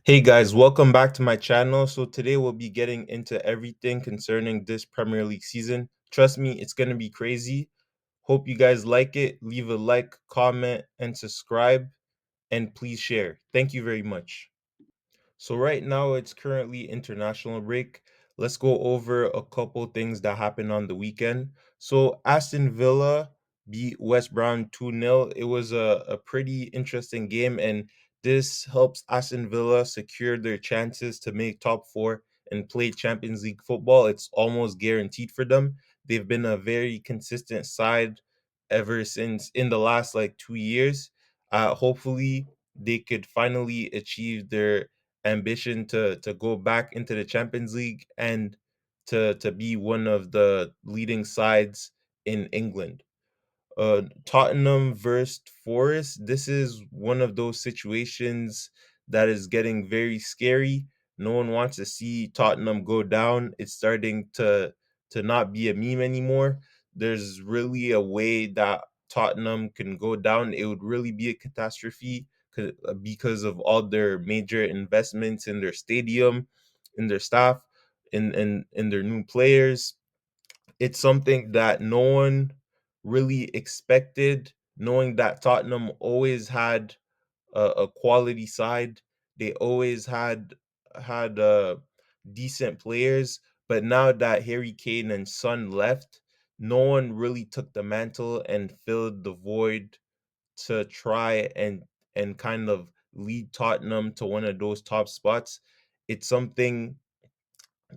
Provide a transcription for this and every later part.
Hey guys, welcome back to my channel. So today we'll be getting into everything concerning this Premier League season. Trust me, it's going to be crazy. Hope you guys like it. Leave a like, comment, and subscribe, and please share. Thank you very much. So right now it's currently international break. Let's go over a couple things that happened on the weekend. So Aston Villa beat West Brom 2-0. It was a pretty interesting game, and this helps Aston Villa secure their chances to make top four and play Champions League football. It's almost guaranteed for them. They've been a very consistent side ever since in the last like 2 years. Hopefully they could finally achieve their ambition to go back into the Champions League and to be one of the leading sides in England. Tottenham versus Forest. This is one of those situations that is getting very scary. No one wants to see Tottenham go down. It's starting to not be a meme anymore. There's really a way that Tottenham can go down. It would really be a catastrophe because of all their major investments in their stadium, in their staff, in their new players. It's something that no one really expected, knowing that Tottenham always had a quality side. They always had decent players, but now that Harry Kane and Son left, no one really took the mantle and filled the void to try and kind of lead Tottenham to one of those top spots. It's something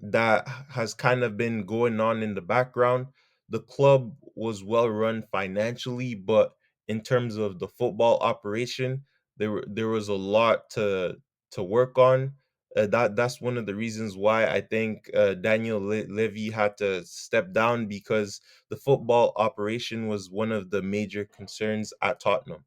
that has kind of been going on in the background. The club was well run financially, but in terms of the football operation, there was a lot to work on. That's one of the reasons why I think Daniel Levy had to step down, because the football operation was one of the major concerns at Tottenham.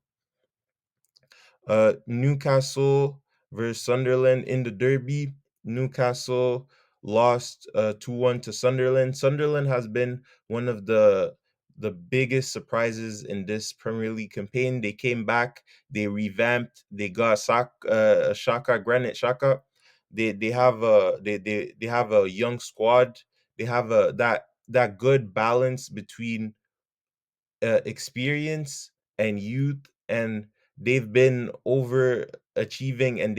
Newcastle versus Sunderland in the derby. Newcastle lost 2-1 to Sunderland. Sunderland has been one of the biggest surprises in this Premier League campaign. They came back, they revamped, they got Shaka Granite Shaka. They have a young squad. They have a that good balance between experience and youth, and they've been overachieving, and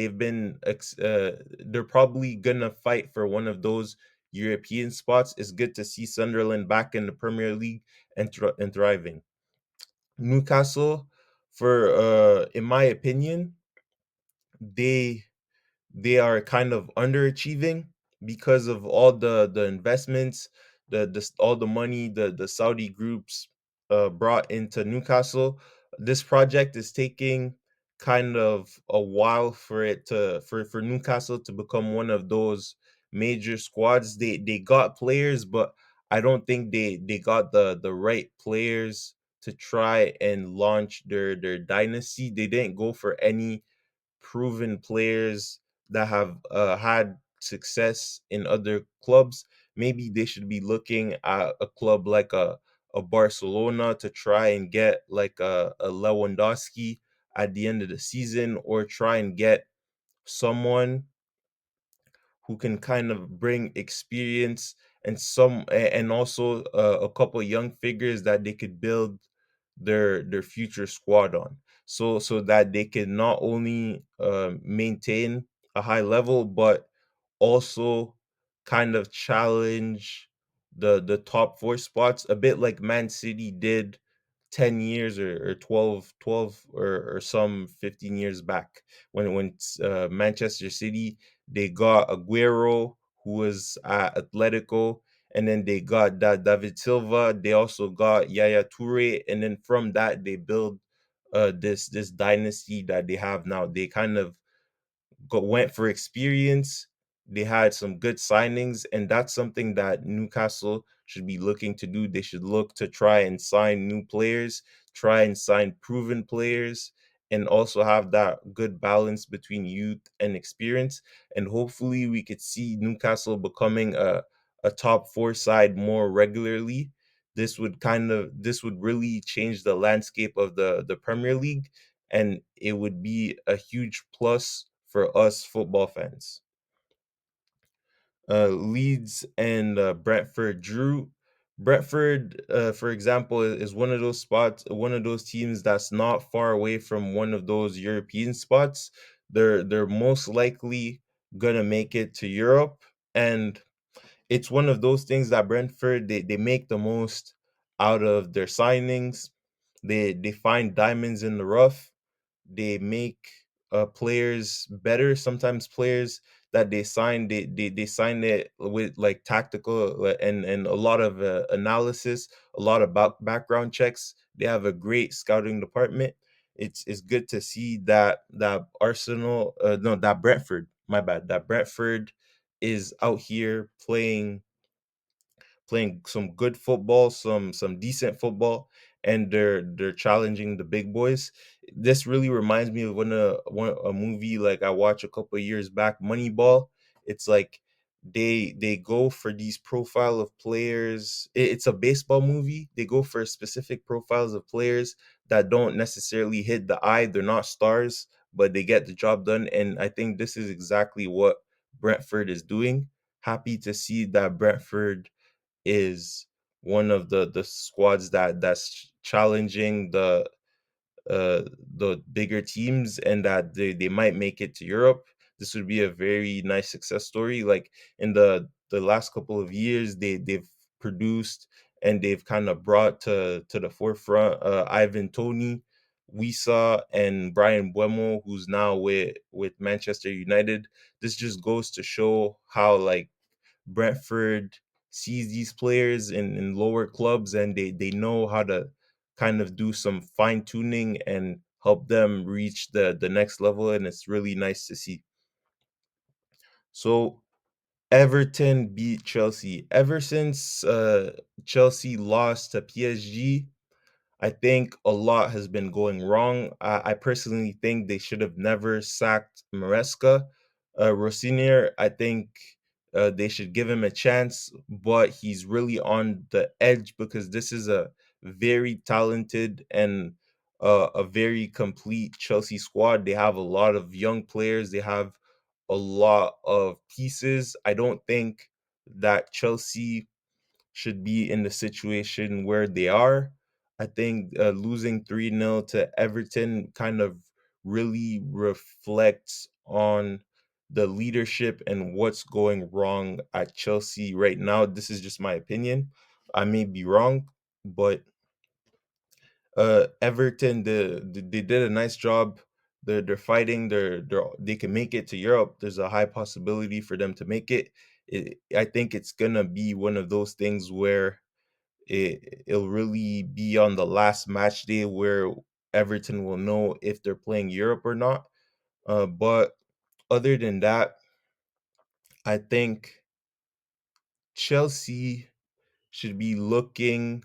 they're probably gonna fight for one of those European spots. It's good to see Sunderland back in the Premier League and thriving. Newcastle, for in my opinion, they they are kind of underachieving because of all the investments, all the money the Saudi groups brought into Newcastle. This project is taking kind of a while for it to for Newcastle to become one of those major squads. They got players, but I don't think they got the right players to try and launch their dynasty. They didn't go for any proven players that have had success in other clubs. Maybe they should be looking at a club like a Barcelona to try and get like a Lewandowski at the end of the season, or try and get someone who can kind of bring experience and also a couple young figures that they could build their future squad on, so that they can not only maintain a high level, but also kind of challenge the top four spots, a bit like Man City did 10 years or 12 or some 15 years back, when Manchester City, they got Aguero, who was at Atletico, and then they got David Silva. They also got Yaya Toure, and then from that they build this dynasty that they have now. They kind of went for experience. They had some good signings, and that's something that Newcastle should be looking to do. They should look to try and sign new players, try and sign proven players, and also have that good balance between youth and experience. And hopefully, we could see Newcastle becoming a top four side more regularly. This would really change the landscape of the Premier League, and it would be a huge plus for us football fans. Leeds and Brentford drew. Brentford, for example, is one of those spots, one of those teams that's not far away from one of those European spots. They're most likely gonna make it to Europe, and it's one of those things that Brentford they make the most out of their signings. They find diamonds in the rough. They make players better. Sometimes players that they sign, they sign it with like tactical and a lot of analysis, a lot of background checks. They have a great scouting department. It's good to see that Arsenal, no, that Brentford, my bad, that Brentford is out here playing some good football, some decent football, and they're challenging the big boys. This really reminds me of when a movie like I watched a couple of years back, Moneyball. It's like they go for these profile of players. It's a baseball movie. They go for specific profiles of players that don't necessarily hit the eye. They're not stars, but they get the job done. And I think this is exactly what Brentford is doing. Happy to see that Brentford is one of the squads that's challenging the bigger teams, and that they might make it to Europe. This would be a very nice success story. Like in the last couple of years, they've produced and they've kind of brought to the forefront Ivan Tony, Wisa, and Brian Buemo, who's now with Manchester United. This just goes to show how like Brentford sees these players in lower clubs, and they know how to kind of do some fine tuning and help them reach the next level, and it's really nice to see. So Everton beat Chelsea. Ever since Chelsea lost to PSG, I think a lot has been going wrong. I personally think they should have never sacked Maresca. Rossinier, I think they should give him a chance, but he's really on the edge because this is a very talented and a very complete Chelsea squad. They have a lot of young players, they have a lot of pieces. I don't think that Chelsea should be in the situation where they are. I think losing 3-0 to Everton kind of really reflects on the leadership and what's going wrong at Chelsea right now. This is just my opinion. I may be wrong, but Everton, they did a nice job. They're fighting. They can make it to Europe. There's a high possibility for them to make it. I think it's gonna be one of those things where it'll really be on the last match day where Everton will know if they're playing Europe or not. But other than that, I think Chelsea should be looking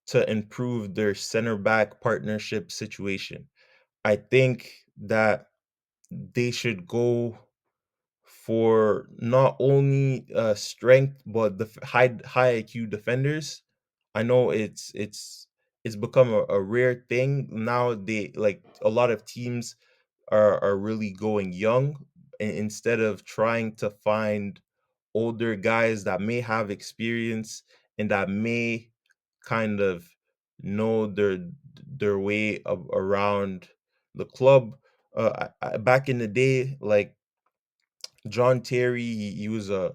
to improve their center back partnership situation. I think that they should go for not only strength but the high IQ defenders. I know it's become a rare thing now. They like a lot of teams are really going young instead of trying to find older guys that may have experience and that may kind of know their way around the club. Back in the day, like John Terry, he was a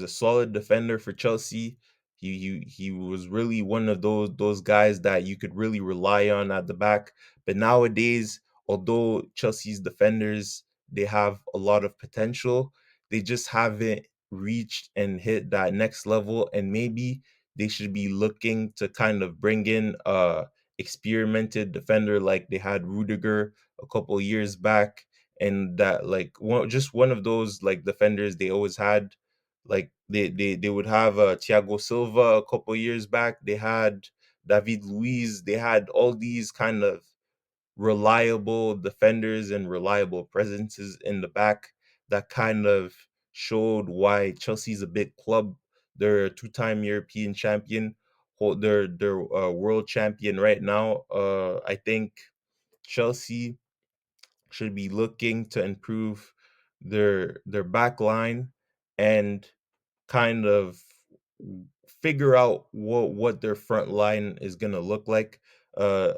solid defender for Chelsea. He was really one of those guys that you could really rely on at the back. But nowadays, although Chelsea's defenders they have a lot of potential, they just haven't reached and hit that next level. And maybe they should be looking to kind of bring in a experimented defender like they had Rudiger a couple years back, and that like one of those like defenders they always had. Like they would have Thiago Silva a couple years back. They had David Luiz. They had all these kind of reliable defenders and reliable presences in the back that kind of showed why Chelsea's a big club. They're a two-time European champion. They're world champion right now. I think Chelsea should be looking to improve their back line and kind of figure out what their front line is gonna look like. Uh,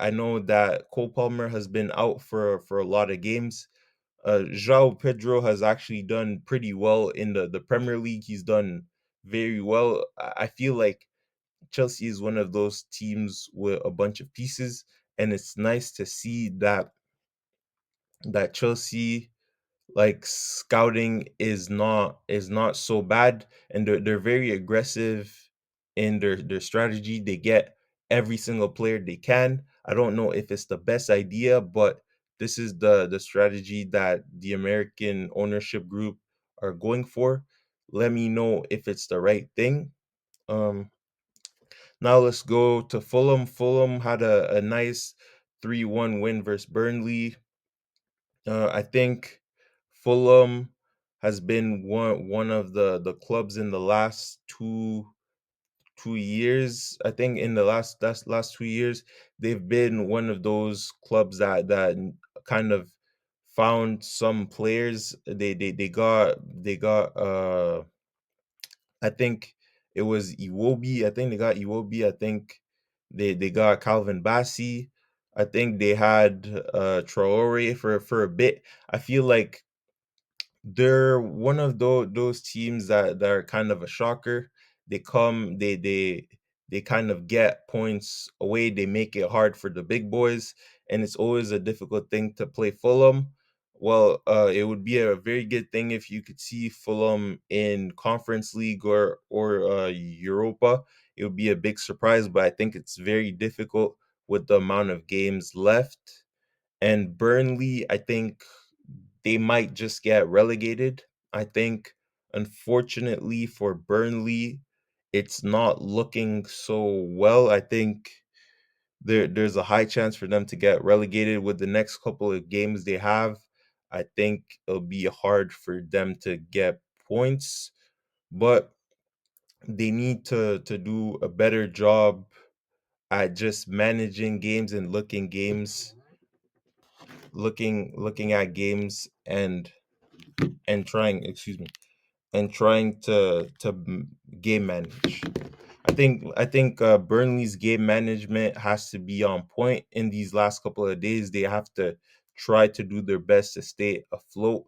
I know that Cole Palmer has been out for a lot of games. João Pedro has actually done pretty well in the Premier League. He's done very well. I feel like Chelsea is one of those teams with a bunch of pieces, and it's nice to see that Chelsea like scouting is not so bad, and they're very aggressive in their strategy. They get every single player they can. I don't know if it's the best idea, but this is the strategy that the American ownership group are going for. Let me know if it's the right thing. um Now let's go to Fulham. Fulham had a nice 3-1 win versus Burnley. I think Fulham has been one of the clubs in the last two years. I think in the last 2 years, they've been one of those clubs that kind of found some players. They got I think it was Iwobi. I think they got Iwobi. I think they got Calvin Bassey. I think they had Traore for a bit. I feel like they're one of those teams that are kind of a shocker. They come, they kind of get points away. They make it hard for the big boys, and it's always a difficult thing to play Fulham. Well, it would be a very good thing if you could see Fulham in Conference League or Europa. It would be a big surprise, but I think it's very difficult with the amount of games left. And Burnley, I think they might just get relegated. I think, unfortunately for Burnley, it's not looking so well. I think there's a high chance for them to get relegated with the next couple of games they have. I think it'll be hard for them to get points, but they need to do a better job at just managing games and looking at games and trying, excuse me, and trying to game manage. I think Burnley's game management has to be on point in these last couple of days. They have to try to do their best to stay afloat,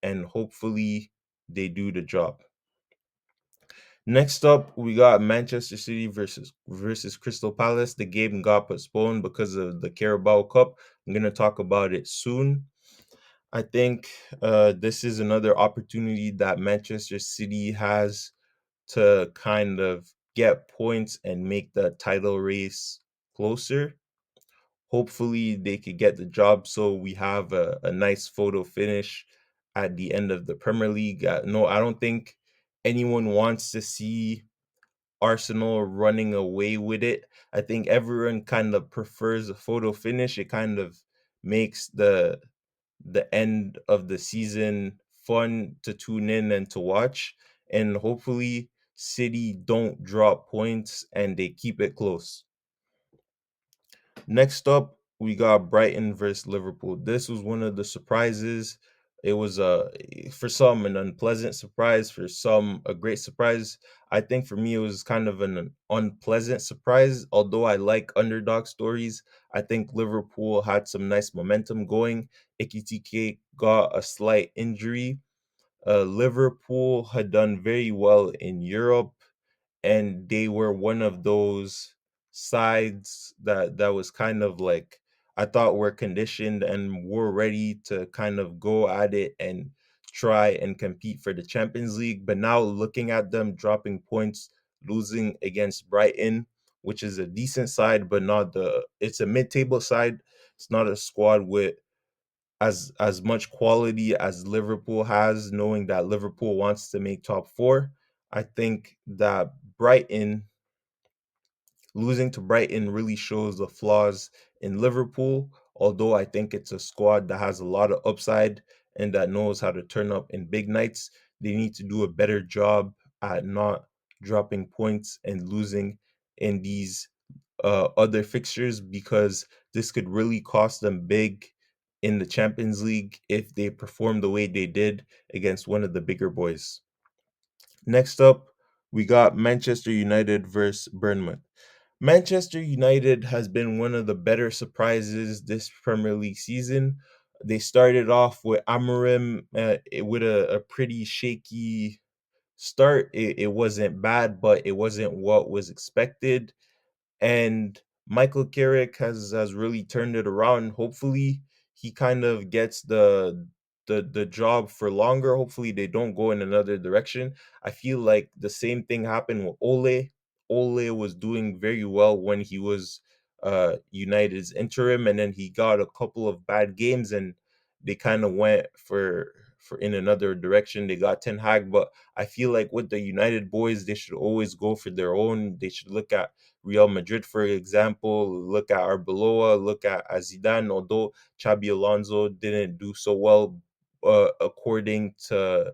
and hopefully they do the job. Next up, we got Manchester City versus Crystal Palace. The game got postponed because of the Carabao Cup. I'm gonna talk about it soon. I think this is another opportunity that Manchester City has to kind of get points and make the title race closer. Hopefully, they could get the job so we have a nice photo finish at the end of the Premier League. No, I don't think anyone wants to see Arsenal running away with it. I think everyone kind of prefers a photo finish. It kind of makes the end of the season fun to tune in and to watch. And hopefully, City don't drop points and they keep it close. Next up, we got Brighton versus Liverpool. This was one of the surprises. It was for some an unpleasant surprise, for some a great surprise. I think for me it was kind of an unpleasant surprise. Although I like underdog stories, I think Liverpool had some nice momentum going. Ekitike got a slight injury. Liverpool had done very well in Europe, and they were one of those sides that was kind of like, I thought were conditioned and were ready to kind of go at it and try and compete for the Champions League. But now looking at them dropping points, losing against Brighton, which is a decent side, but not it's a mid-table side. It's not a squad with as much quality as Liverpool has, knowing that Liverpool wants to make top four. I think that Brighton losing to Brighton really shows the flaws in Liverpool, although I think it's a squad that has a lot of upside and that knows how to turn up in big nights. They need to do a better job at not dropping points and losing in these other fixtures, because this could really cost them big in the Champions League if they perform the way they did against one of the bigger boys. Next up, we got Manchester United versus Bournemouth. Manchester United has been one of the better surprises this Premier League season. They started off with Amorim with a pretty shaky start. It wasn't bad, but it wasn't what was expected. And Michael Carrick has really turned it around. Hopefully, he kind of gets the job for longer. Hopefully, they don't go in another direction. I feel like the same thing happened with Ole. Ole was doing very well when he was United's interim, and then he got a couple of bad games, and they kind of went for in another direction. They got Ten Hag, but I feel like with the United boys, they should always go for their own. They should look at Real Madrid, for example, look at Arbeloa, look at Zidane, although Xabi Alonso didn't do so well according to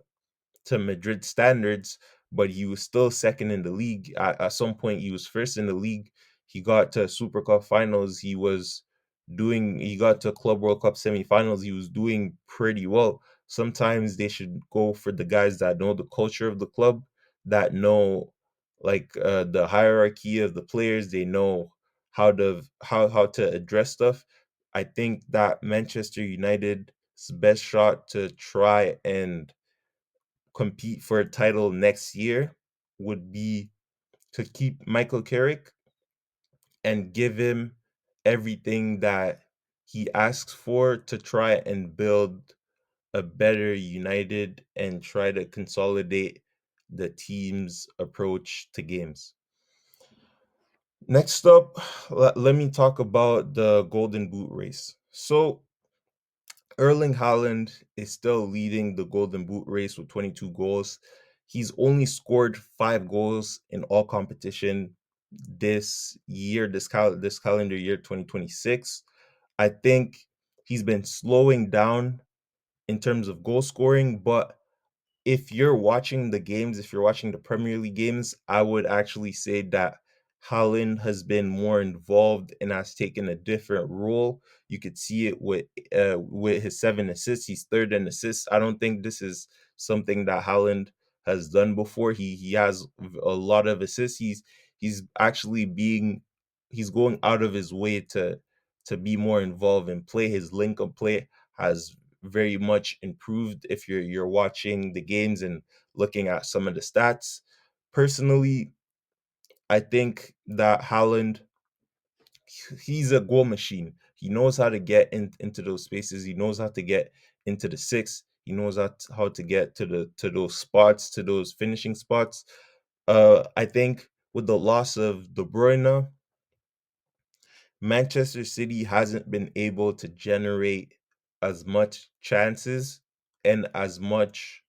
Madrid standards, but he was still second in the league. At some point, he was first in the league. He got to Super Cup finals. He got to Club World Cup semifinals. He was doing pretty well. Sometimes they should go for the guys that know the culture of the club, that know the hierarchy of the players. They know how to address stuff. I think that Manchester United's best shot to try and compete for a title next year would be to keep Michael Carrick and give him everything that he asks for to try and build a better United and try to consolidate the team's approach to games. Next up, let me talk about the Golden Boot race. So, Erling Haaland is still leading the Golden Boot race with 22 goals. He's only scored 5 goals in all competition this year, this calendar year 2026. I think he's been slowing down in terms of goal scoring, but if you're watching the games, if you're watching the Premier League games, I would actually say that Haaland has been more involved and has taken a different role. You could see it with his 7 assists. He's third in assists. I don't think this is something that Haaland has done before. He has a lot of assists. He's actually he's going out of his way to be more involved in play. His link of play has very much improved if you're watching the games and looking at some of the stats. Personally, I think that Haaland, he's a goal machine. He knows how to get into those spaces. He knows how to get into the six. He knows how to get to those spots, to those finishing spots. I think with the loss of De Bruyne, Manchester City hasn't been able to generate as much chances and as much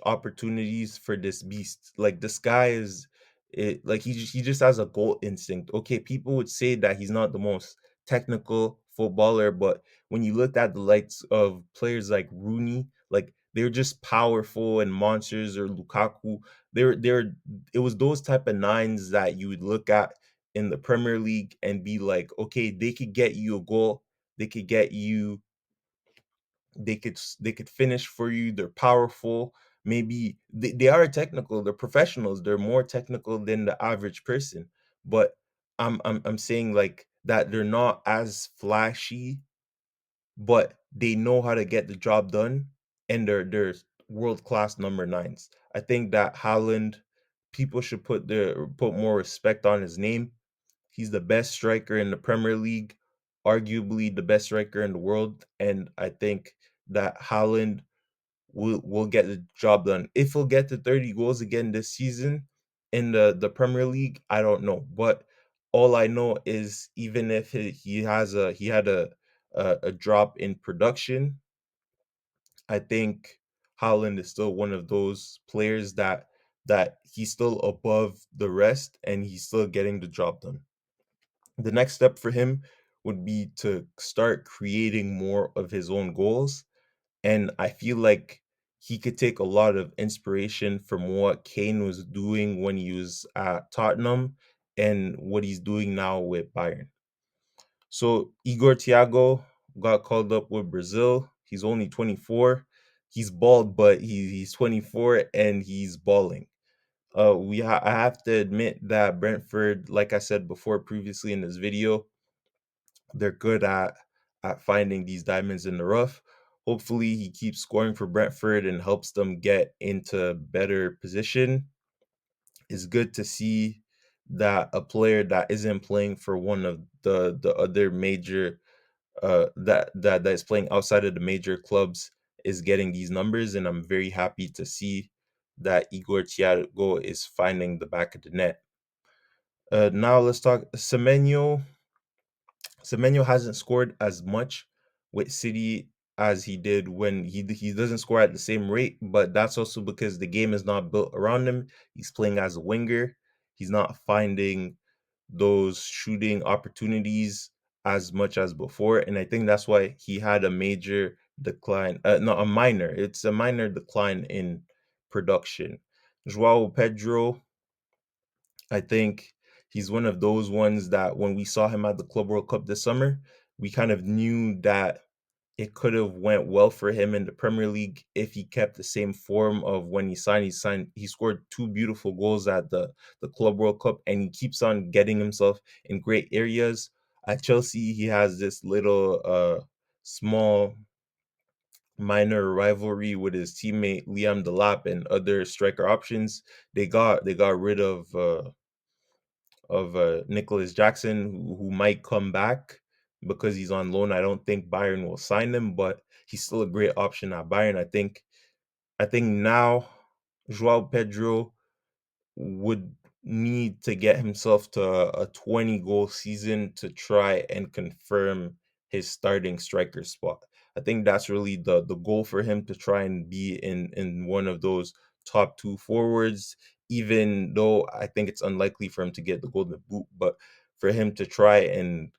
opportunities for this beast. Like this guy is it like he just has a goal instinct. Okay, people would say that he's not the most technical footballer, but when you looked at the likes of players like Rooney, like they're just powerful and monsters, or Lukaku. They're it was those type of nines that you would look at in the Premier League and be like, okay, they could get you a goal, they could get you they could finish for you. They're powerful. Maybe they are technical. They're professionals. They're more technical than the average person. But I'm saying like that they're not as flashy, but they know how to get the job done, and they're world class number nines. I think that Haaland, people should put more respect on his name. He's the best striker in the Premier League, arguably the best striker in the world, and I think that Haaland will get the job done. If he'll get to 30 goals again this season in the Premier League, I don't know. But all I know is even if he had a drop in production, I think Haaland is still one of those players that he's still above the rest and he's still getting the job done. The next step for him would be to start creating more of his own goals. And I feel like he could take a lot of inspiration from what Kane was doing when he was at Tottenham and what he's doing now with Bayern. So Igor Thiago got called up with Brazil. He's only 24. He's bald, but he's 24 and he's balling. I have to admit that Brentford, like I said before previously in this video, they're good at finding these diamonds in the rough. Hopefully, he keeps scoring for Brentford and helps them get into better position. It's good to see that a player that isn't playing for one of the other major that is playing outside of the major clubs is getting these numbers, and I'm very happy to see that Igor Thiago is finding the back of the net. Now let's talk Semenyo. Semenyo hasn't scored as much with City as he did when he doesn't score at the same rate, but that's also because the game is not built around him. He's playing as a winger. He's not finding those shooting opportunities as much as before, and I think that's why he had a major decline. Not a minor. It's a minor decline in production. João Pedro, I think he's one of those ones that when we saw him at the Club World Cup this summer, we kind of knew that it could have went well for him in the Premier League if he kept the same form of when he signed. He scored two beautiful goals at the Club World Cup, and he keeps on getting himself in great areas. At Chelsea, he has this little small minor rivalry with his teammate Liam Delap and other striker options. They got rid of Nicholas Jackson, who might come back because he's on loan. I don't think Bayern will sign him, but he's still a great option at Bayern. I think now Joao Pedro would need to get himself to a 20 goal season to try and confirm his starting striker spot. I think that's really the goal for him, to try and be in one of those top two forwards, even though I think it's unlikely for him to get the golden boot, but for him to try and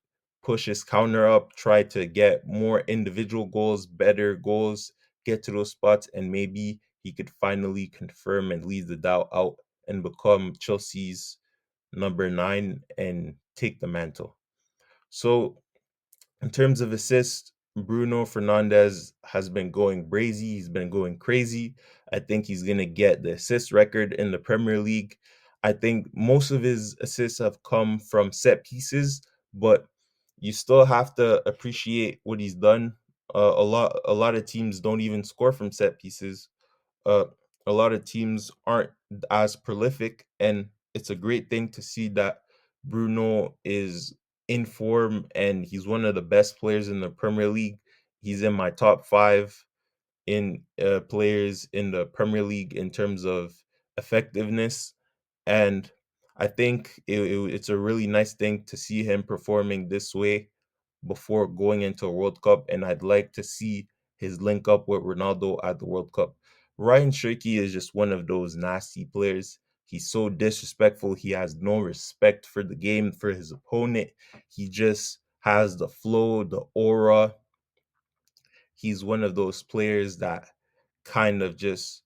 push his counter up, try to get more individual goals, better goals, get to those spots, and maybe he could finally confirm and lead the doubt out and become Chelsea's number 9 and take the mantle. So, in terms of assists, Bruno Fernandez has been going brazy. He's been going crazy. I think he's going to get the assist record in the Premier League. I think most of his assists have come from set pieces, but you still have to appreciate what he's done. A lot of teams don't even score from set pieces. uh, a lot of teams aren't as prolific, and it's a great thing to see that Bruno is in form and he's one of the best players in the Premier League. He's in my top 5 in players in the Premier League in terms of effectiveness, and I think it's a really nice thing to see him performing this way before going into a World Cup, and I'd like to see his link up with Ronaldo at the World Cup. Ryan Cherky is just one of those nasty players. He's so disrespectful. He has no respect for the game, for his opponent. He just has the flow, the aura. He's one of those players that kind of just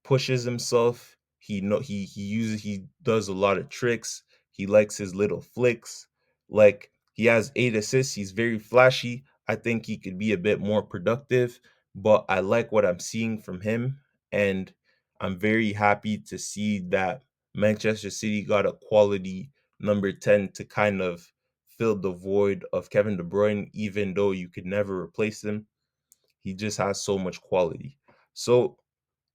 pushes himself. He does a lot of tricks. He likes his little flicks. Like, he has 8 assists. He's very flashy. I think he could be a bit more productive, but I like what I'm seeing from him, and I'm very happy to see that Manchester City got a quality number 10 to kind of fill the void of Kevin De Bruyne, even though you could never replace him. He just has so much quality. So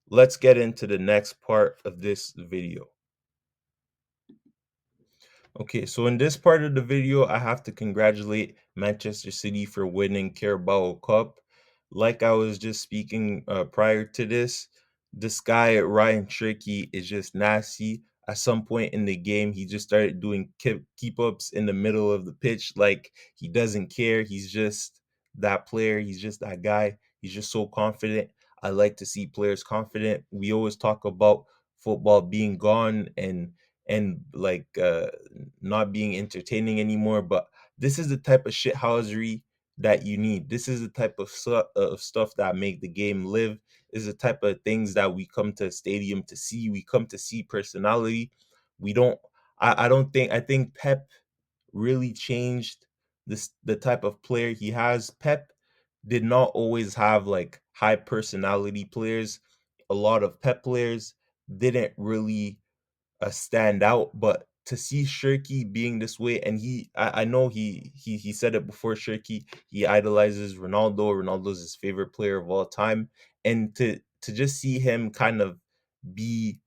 let's get into the next part of this video. Okay, so in this part of the video, I have to congratulate Manchester City for winning Carabao Cup. Like I was just speaking prior to this guy, Ryan Cherky, is just nasty. At some point in the game, he just started doing keep ups in the middle of the pitch. Like, he doesn't care. He's just that player. He's just that guy. He's just so confident. I like to see players confident. We always talk about football being gone and like not being entertaining anymore. But this is the type of shithousery that you need. This is the type of stuff that make the game live. This is the type of things that we come to a stadium to see. We come to see personality. We don't. I don't think. I think Pep really changed the type of player he has. Pep did not always have like high personality players. A lot of Pep players didn't really stand out, but to see Shirky being this way, and I know he said it before. Shirky, he idolizes Ronaldo. Ronaldo's his favorite player of all time, and to just see him kind of be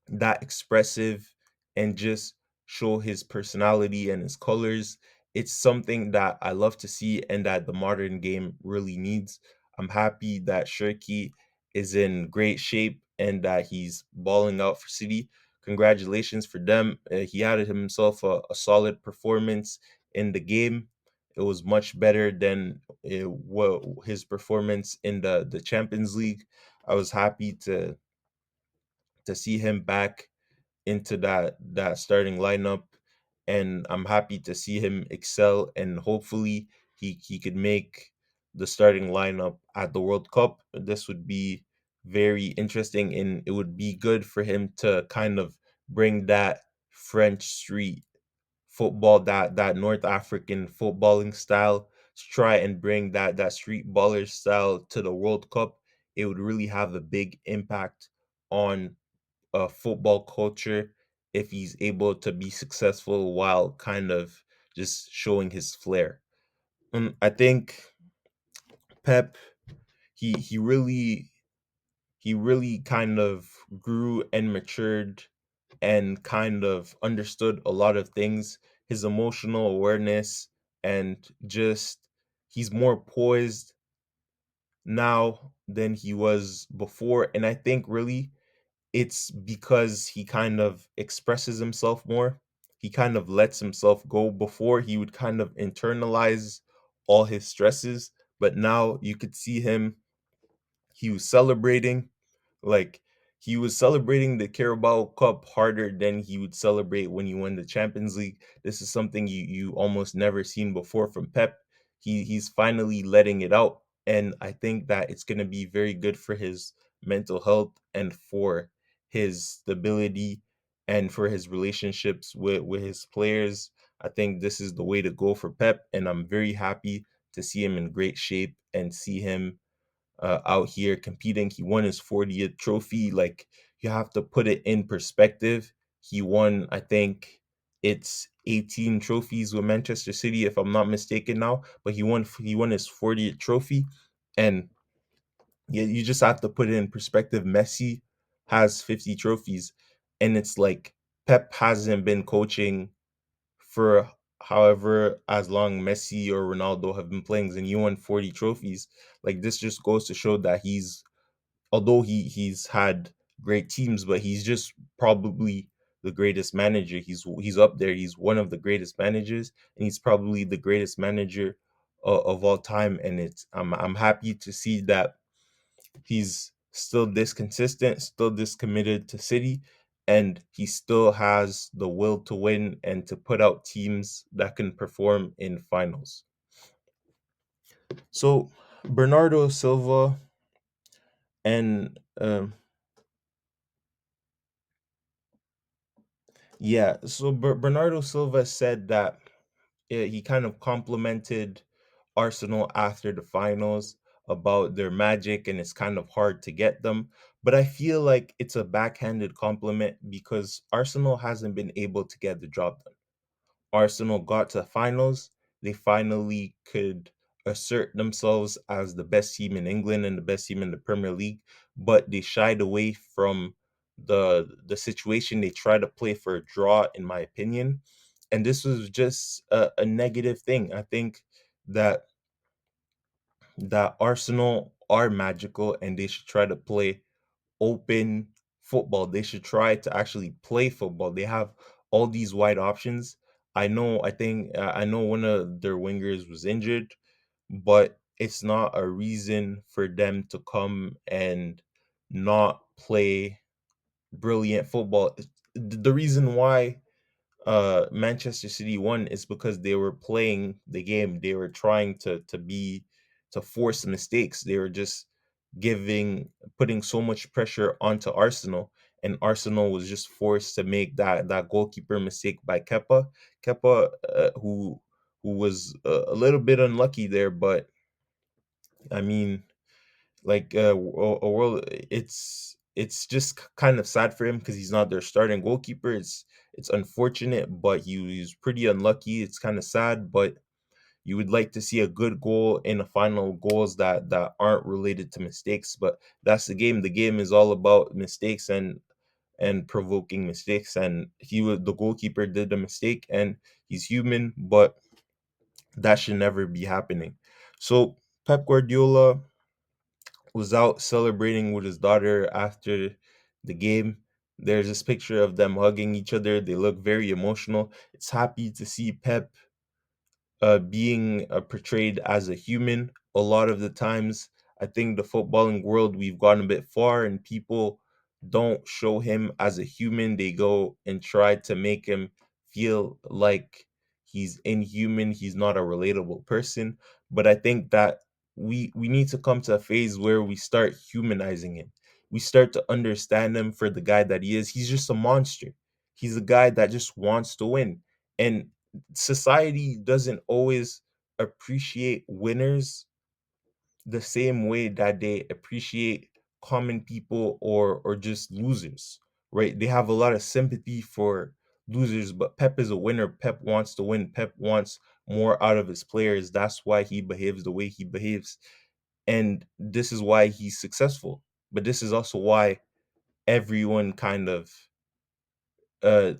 that expressive and just show his personality and his colors. It's something that I love to see and that the modern game really needs. I'm happy that Shirky is in great shape and that he's balling out for City. Congratulations for them. He had himself a solid performance in the game. It was much better than what his performance in the Champions League. I was happy to see him back into that starting lineup, and I'm happy to see him excel, and hopefully he could make the starting lineup at the World Cup. This would be very interesting, and it would be good for him to kind of bring that French street football, that North African footballing style, to try and bring that street baller style to the World Cup. It would really have a big impact on football culture if he's able to be successful while kind of just showing his flair. I think Pep he he really kind of grew and matured and kind of understood a lot of things. His emotional awareness and just he's more poised now than he was before, and I think really it's because he kind of expresses himself more. He kind of lets himself go. Before, he would kind of internalize all his stresses, but now you could see him, he was celebrating, like he was celebrating the Carabao Cup harder than he would celebrate when he won the Champions League. This is something you almost never seen before from Pep. He's finally letting it out, and I think that it's going to be very good for his mental health and for his stability and for his relationships with his players. I think this is the way to go for Pep, and I'm very happy to see him in great shape and see him out here competing. He won his 40th trophy. Like, you have to put it in perspective. He won, I think it's 18 trophies with Manchester City, if I'm not mistaken now. But he won his 40th trophy, and yeah, you just have to put it in perspective. Messi has 50 trophies, and it's like Pep hasn't been coaching for however as long Messi or Ronaldo have been playing, and you won 40 trophies. Like, this just goes to show that although he's had great teams, but he's just probably the greatest manager. He's up there. He's one of the greatest managers, and he's probably the greatest manager of all time. And I'm happy to see that he's still this consistent, still this committed to City, and he still has the will to win and to put out teams that can perform in finals. So Bernardo Silva and yeah, so Bernardo Silva said that he kind of complimented Arsenal after the finals about their magic and it's kind of hard to get them. But I feel like it's a backhanded compliment because Arsenal hasn't been able to get the job done. Arsenal got to the finals. They finally could assert themselves as the best team in England and the best team in the Premier League, but they shied away from the situation. They tried to play for a draw, in my opinion, and this was just a negative thing. I think that Arsenal are magical and they should try to play open football. They should try to actually play football. They have all these wide options. I know one of their wingers was injured, but it's not a reason for them to come and not play brilliant football. The reason why Manchester City won is because they were playing the game. They were trying to force mistakes. They were just giving putting so much pressure onto Arsenal, and Arsenal was just forced to make that goalkeeper mistake by Kepa. Kepa, who who was a little bit unlucky there. But I mean, like a world, it's just kind of sad for him because he's not their starting goalkeeper. It's unfortunate, but he's pretty unlucky. It's kind of sad, but you would like to see a good goal in the final, goals that aren't related to mistakes. But that's the game. The game is all about mistakes and provoking mistakes. And the goalkeeper did a mistake, and he's human, but that should never be happening. So Pep Guardiola was out celebrating with his daughter after the game. There's this picture of them hugging each other. They look very emotional. It's happy to see Pep being portrayed as a human. A lot of the times, I think the footballing world, we've gone a bit far, and people don't show him as a human. They go and try to make him feel like he's inhuman. He's not a relatable person. But I think that we need to come to a phase where we start humanizing him. We start to understand him for the guy that he is. He's just a monster. He's a guy that just wants to win. And society doesn't always appreciate winners the same way that they appreciate common people or just losers, right? They have a lot of sympathy for losers, but Pep is a winner. Pep wants to win. Pep wants more out of his players. That's why he behaves the way he behaves. And this is why he's successful. But this is also why everyone kind of uh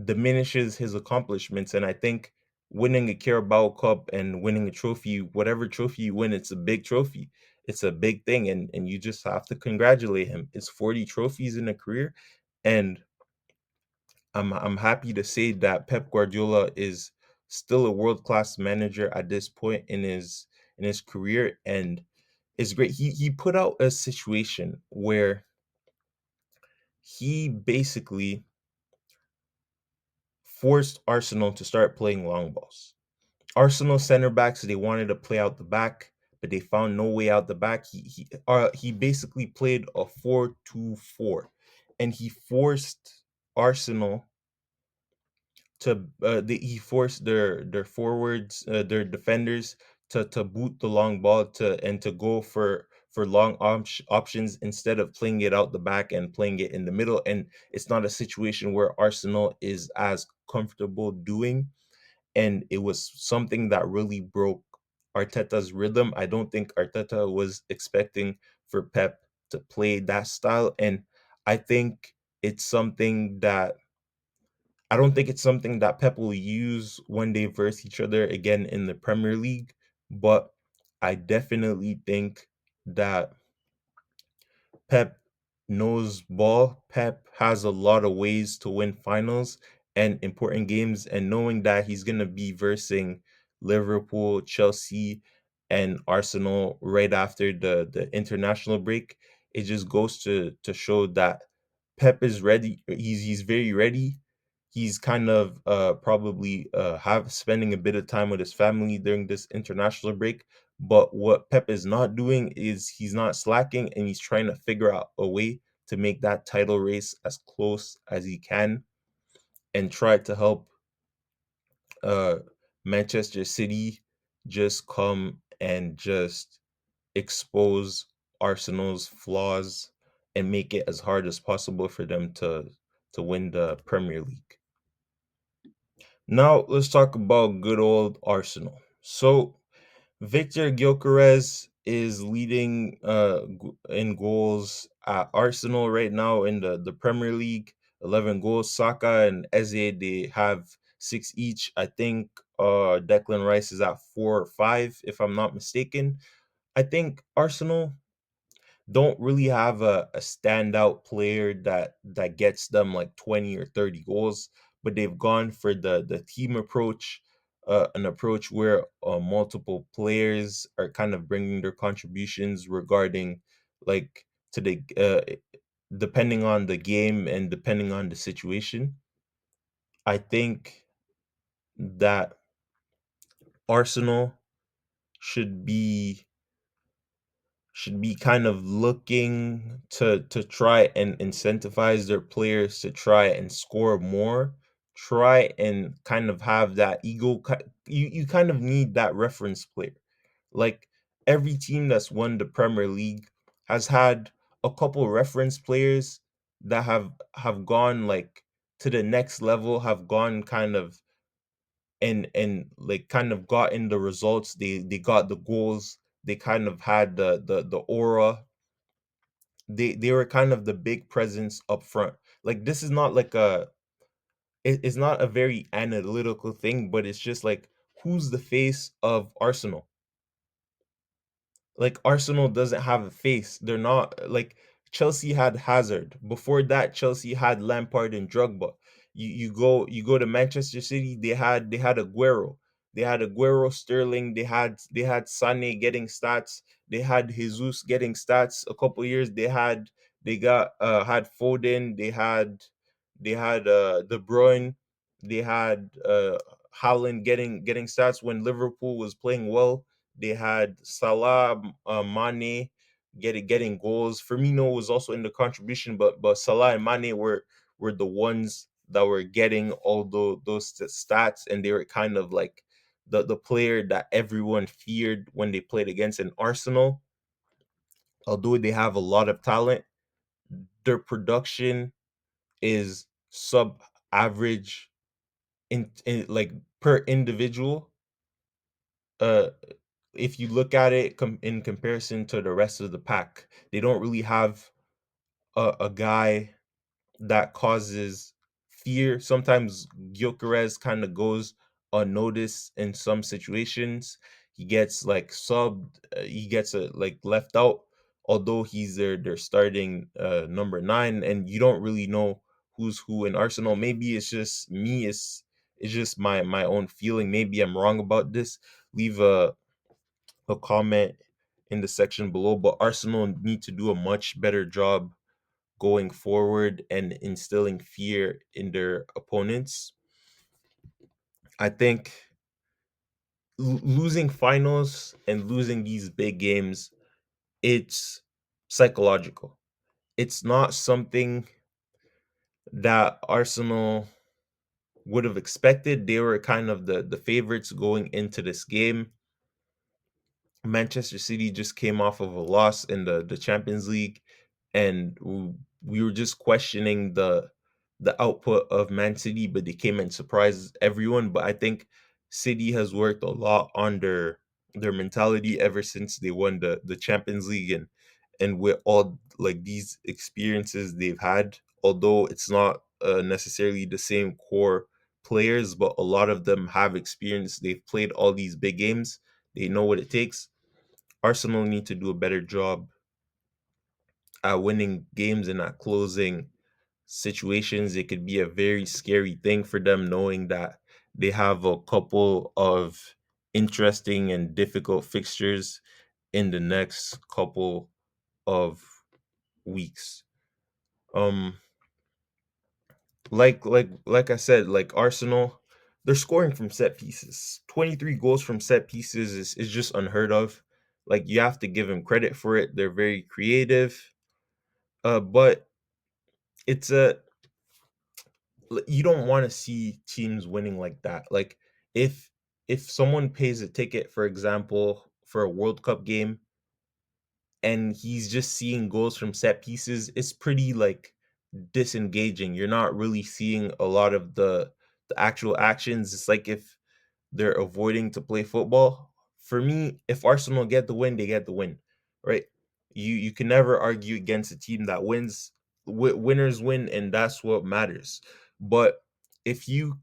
diminishes his accomplishments. And I think winning a Carabao Cup and winning a trophy, whatever trophy you win, it's a big trophy. It's a big thing, and you just have to congratulate him. It's 40 trophies in a career, and I'm happy to say that Pep Guardiola is still a world-class manager at this point in his career, and it's great. He put out a situation where he basically forced Arsenal to start playing long balls. Arsenal center backs, they wanted to play out the back, but they found no way out the back. He basically played a 4-2-4, and he forced Arsenal he forced their forwards, their defenders to boot the long ball to go for long options instead of playing it out the back and playing it in the middle. And it's not a situation where Arsenal is as comfortable doing, and it was something that really broke Arteta's rhythm. I don't think Arteta was expecting for Pep to play that style, and I think it's something that I don't think it's something that Pep will use when they verse each other again in the Premier League, but I definitely think that Pep knows ball. Pep has a lot of ways to win finals and important games, and knowing that he's gonna be versing Liverpool, Chelsea, and Arsenal right after the international break, it just goes to show that Pep is ready. He's very ready. He's kind of probably have spending a bit of time with his family during this international break. But what Pep is not doing is he's not slacking, and he's trying to figure out a way to make that title race as close as he can and try to help uh, Manchester City just come and just expose Arsenal's flaws and make it as hard as possible for them to win the Premier League. Now let's talk about good old Arsenal. So Victor Gyökeres is leading in goals at Arsenal right now in the Premier League. 11 goals. Saka and Eze, they have 6 each. I think Declan Rice is at 4 or 5 if I'm not mistaken. I think Arsenal don't really have a standout player that gets them like 20 or 30 goals, but they've gone for the team approach, an approach where multiple players are kind of bringing their contributions regarding like to the depending on the game and depending on the situation. I think that Arsenal should be kind of looking to try and incentivize their players to try and score more, try and kind of have that ego. You kind of need that reference player. Like every team that's won the Premier League has had a couple reference players that have gone like to the next level, have gone kind of and like kind of gotten the results. They got the goals. They kind of had the aura. They were kind of the big presence up front. Like this is not like it's not a very analytical thing, but it's just like who's the face of Arsenal? Like Arsenal doesn't have a face. They're not like Chelsea had Hazard. Before that, Chelsea had Lampard and Drogba. You go to Manchester City, they had Aguero. They had Aguero, Sterling, they had Sane getting stats. They had Jesus getting stats a couple years. They had Foden, they had De Bruyne, they had Haaland getting stats when Liverpool was playing well. They had Salah, Mane getting goals. Firmino was also in the contribution, but Salah and Mane were the ones that were getting all those stats, and they were kind of like the player that everyone feared when they played against an Arsenal. Although they have a lot of talent, their production is sub average in like per individual. Uh, if you look at it in comparison to the rest of the pack, they don't really have a guy that causes fear. Sometimes Gyökeres kind of goes unnoticed in some situations. He gets like subbed, he gets like left out, although he's their starting number 9, and you don't really know who's who in Arsenal. Maybe it's just me, it's just my own feeling. Maybe I'm wrong about this. Leave a comment in the section below, but Arsenal need to do a much better job going forward and instilling fear in their opponents. I think losing finals and losing these big games, it's psychological. It's not something that Arsenal would have expected. They were kind of the favorites going into this game. Manchester City just came off of a loss in the Champions League, and we were just questioning the output of Man City, but they came and surprised everyone. But I think City has worked a lot on their mentality ever since they won the Champions League, and with all like these experiences they've had, although it's not necessarily the same core players, but a lot of them have experience. They've played all these big games. They know what it takes. Arsenal need to do a better job at winning games and at closing situations. It could be a very scary thing for them knowing that they have a couple of interesting and difficult fixtures in the next couple of weeks. Um like I said, like Arsenal, they're scoring from set pieces. 23 goals from set pieces is just unheard of. Like you have to give them credit for it. They're very creative. But it's a you don't want to see teams winning like that. Like if if someone pays a ticket, for example, for a World Cup game, and he's just seeing goals from set pieces, it's pretty like disengaging. You're not really seeing a lot of the actual actions. It's like if they're avoiding to play football. For me, if Arsenal get the win, they get the win, right? You can never argue against a team that wins. Winners win, and that's what matters. But if you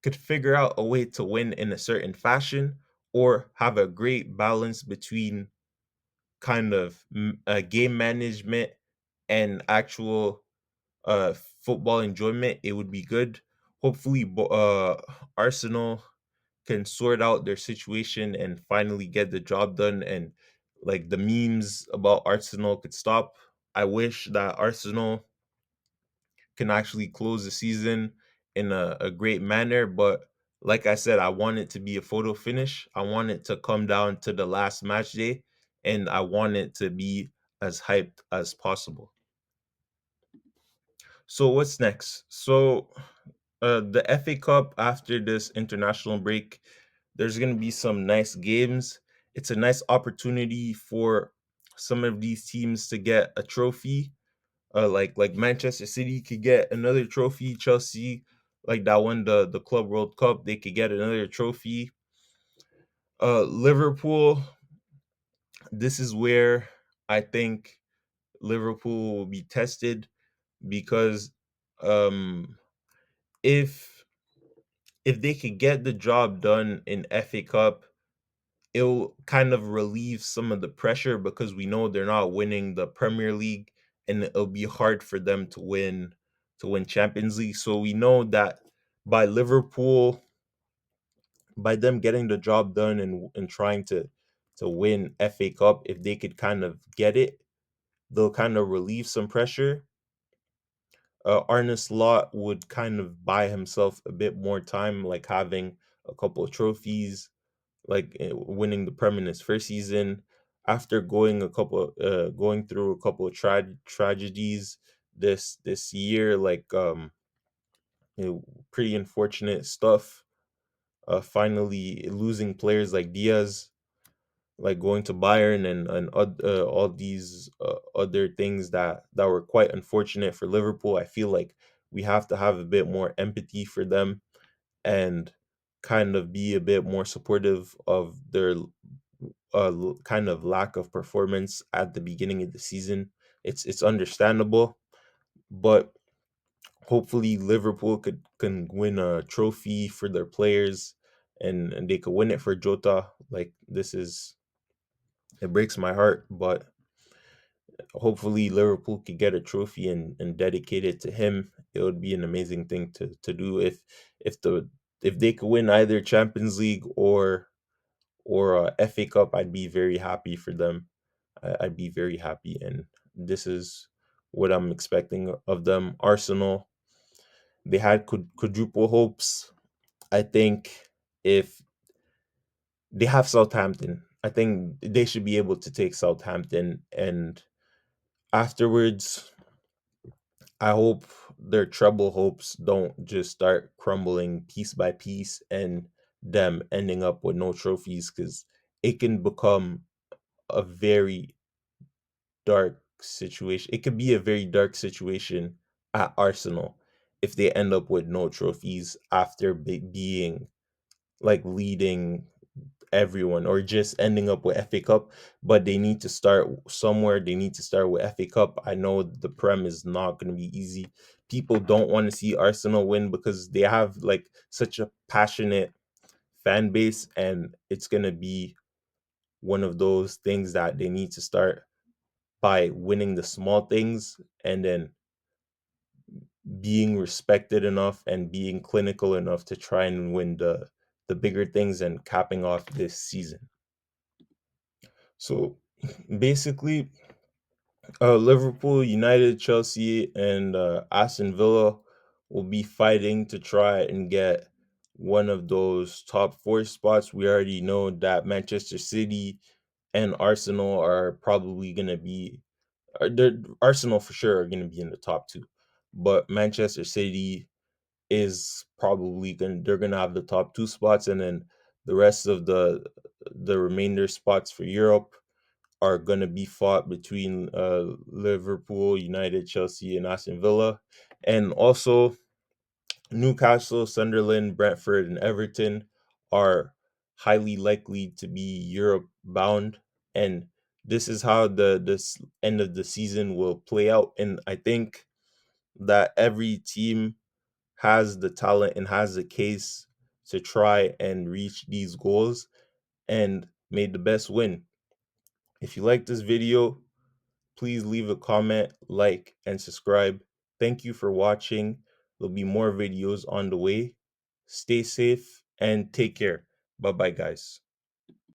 could figure out a way to win in a certain fashion, or have a great balance between kind of game management and actual uh football enjoyment, it would be good. Hopefully, Arsenal can sort out their situation and finally get the job done, and like the memes about Arsenal could stop. I wish that Arsenal can actually close the season in a great manner, but like I said, I want it to be a photo finish. I want it to come down to the last match day, and I want it to be as hyped as possible. So what's next? So The FA Cup after this international break, there's going to be some nice games. It's a nice opportunity for some of these teams to get a trophy. Like Manchester City could get another trophy. Chelsea, like that won the Club World Cup, they could get another trophy. Liverpool, this is where I think Liverpool will be tested because um if if they could get the job done in FA Cup, it'll kind of relieve some of the pressure because we know they're not winning the Premier League, and it'll be hard for them to win Champions League. So we know that by Liverpool, by them getting the job done and trying to win FA Cup, if they could kind of get it, they'll kind of relieve some pressure. Arne Slot would kind of buy himself a bit more time, like having a couple of trophies, like winning the Prem in his first season, after going through a couple of tragedies this year, like pretty unfortunate stuff. Finally losing players like Diaz, like going to Bayern, and all these other things that were quite unfortunate for Liverpool. I feel like we have to have a bit more empathy for them and kind of be a bit more supportive of their kind of lack of performance at the beginning of the season. It's understandable, but hopefully Liverpool can win a trophy for their players, and they could win it for Jota. Like, this is, it breaks my heart, but hopefully Liverpool could get a trophy and dedicate it to him. It would be an amazing thing to do if they could win either Champions League or FA Cup. I'd be very happy for them. I'd be very happy, and this is what I'm expecting of them. Arsenal, they had quadruple hopes. I think if they have Southampton, I think they should be able to take Southampton, and afterwards, I hope their treble hopes don't just start crumbling piece by piece and them ending up with no trophies, because it can become a very dark situation. It could be a very dark situation at Arsenal if they end up with no trophies after being like leading everyone, or just ending up with FA Cup. But they need to start somewhere. They need to start with FA Cup. I know the Prem is not going to be easy. People don't want to see Arsenal win because they have like such a passionate fan base, and it's going to be one of those things that they need to start by winning the small things, and then being respected enough and being clinical enough to try and win the bigger things and capping off this season. So basically, Liverpool, United, Chelsea, and Aston Villa will be fighting to try and get one of those top four spots. We already know that Manchester City and Arsenal are probably going to be, Arsenal for sure are going to be in the top two, but Manchester City is probably they're going to have the top two spots, and then the rest of the remainder spots for Europe are going to be fought between Liverpool, United, Chelsea, and Aston Villa. And also, Newcastle, Sunderland, Brentford, and Everton are highly likely to be Europe bound. And this is how this end of the season will play out. And I think that every team has the talent and has the case to try and reach these goals, and may the best win. If you like this video, please leave a comment, like, and subscribe. Thank you for watching. There'll be more videos on the way. Stay safe and take care. Bye bye, guys.